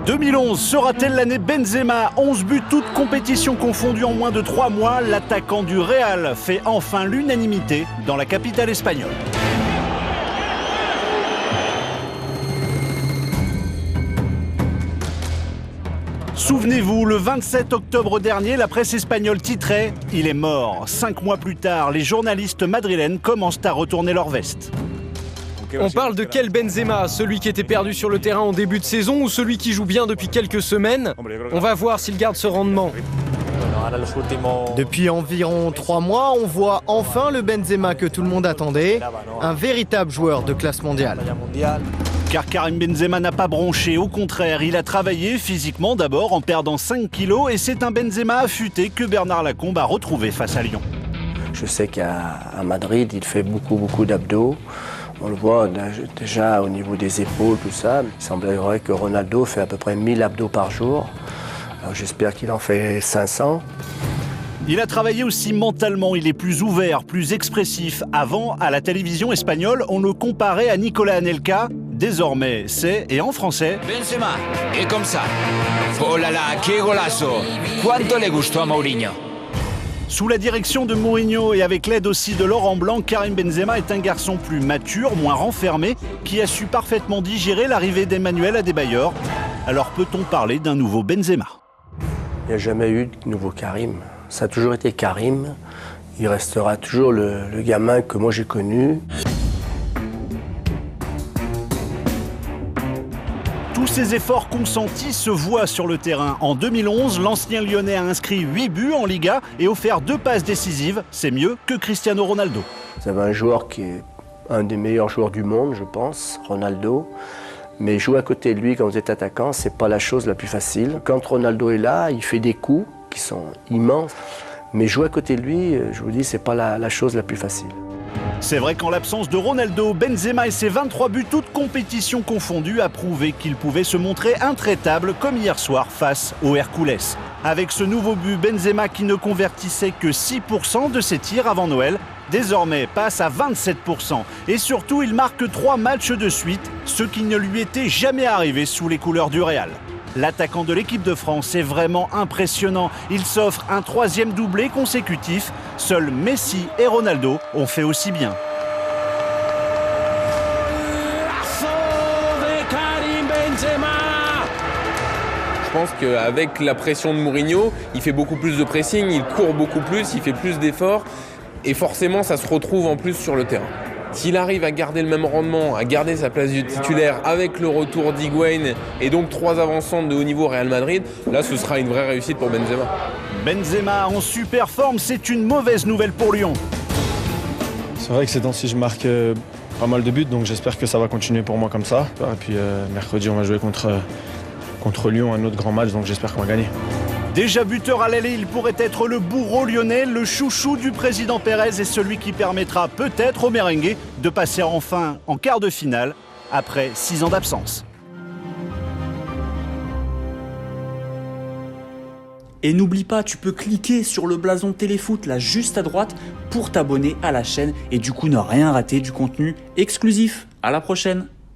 2011 sera-t-elle l'année Benzema? 11 buts, toutes compétitions confondues en moins de 3 mois. L'attaquant du Real fait enfin l'unanimité dans la capitale espagnole. Souvenez-vous, le 27 octobre dernier, la presse espagnole titrait « Il est mort ». 5 mois plus tard, les journalistes madrilènes commencent à retourner leur veste. On parle de quel Benzema? Celui qui était perdu sur le terrain en début de saison ou celui qui joue bien depuis quelques semaines? On va voir s'il garde ce rendement. Depuis environ 3 mois, on voit enfin le Benzema que tout le monde attendait, un véritable joueur de classe mondiale. Car Karim Benzema n'a pas bronché, au contraire, il a travaillé physiquement d'abord en perdant 5 kilos et c'est un Benzema affûté que Bernard Lacombe a retrouvé face à Lyon. Je sais qu'à Madrid, il fait beaucoup d'abdos. On le voit déjà au niveau des épaules, tout ça. Il semblerait que Ronaldo fait à peu près 1000 abdos par jour. Alors j'espère qu'il en fait 500. Il a travaillé aussi mentalement, il est plus ouvert, plus expressif. Avant, à la télévision espagnole, on le comparait à Nicolas Anelka. Désormais, c'est, et en français, Benzema, et comme ça. Oh là là, que golazo! Quanto le gustó a Mourinho? Sous la direction de Mourinho et avec l'aide aussi de Laurent Blanc, Karim Benzema est un garçon plus mature, moins renfermé, qui a su parfaitement digérer l'arrivée d'Emmanuel Adebayor. Alors peut-on parler d'un nouveau Benzema? Il n'y a jamais eu de nouveau Karim. Ça a toujours été Karim. Il restera toujours le gamin que moi j'ai connu. Tous ces efforts consentis se voient sur le terrain. En 2011, l'ancien Lyonnais a inscrit 8 buts en Liga et offert 2 passes décisives. C'est mieux que Cristiano Ronaldo. Vous avez un joueur qui est un des meilleurs joueurs du monde, je pense, Ronaldo. Mais jouer à côté de lui quand vous êtes attaquant, c'est pas la chose la plus facile. Quand Ronaldo est là, il fait des coups qui sont immenses. Mais jouer à côté de lui, je vous dis, c'est pas la chose la plus facile. C'est vrai qu'en l'absence de Ronaldo, Benzema et ses 23 buts, toutes compétitions confondues, a prouvé qu'il pouvait se montrer intraitable comme hier soir face au Hercules. Avec ce nouveau but, Benzema qui ne convertissait que 6% de ses tirs avant Noël, désormais passe à 27%. Et surtout, il marque 3 matchs de suite, ce qui ne lui était jamais arrivé sous les couleurs du Real. L'attaquant de l'équipe de France est vraiment impressionnant. Il s'offre un 3e doublé consécutif. Seuls Messi et Ronaldo ont fait aussi bien. Je pense qu'avec la pression de Mourinho, il fait beaucoup plus de pressing, il court beaucoup plus, il fait plus d'efforts. Et forcément, ça se retrouve en plus sur le terrain. S'il arrive à garder le même rendement, à garder sa place de titulaire avec le retour d'Higuaín et donc 3 avancantes de haut niveau au Real Madrid, là ce sera une vraie réussite pour Benzema. Benzema en super forme, c'est une mauvaise nouvelle pour Lyon. C'est vrai que ces temps-ci je marque pas mal de buts, donc j'espère que ça va continuer pour moi comme ça. Et puis mercredi on va jouer contre Lyon, un autre grand match, donc j'espère qu'on va gagner. Déjà buteur à l'aller, il pourrait être le bourreau lyonnais, le chouchou du président Pérez et celui qui permettra peut-être au merengue de passer enfin en quart de finale après 6 ans d'absence. Et n'oublie pas, tu peux cliquer sur le blason Téléfoot là juste à droite pour t'abonner à la chaîne et du coup ne rien rater du contenu exclusif. À la prochaine!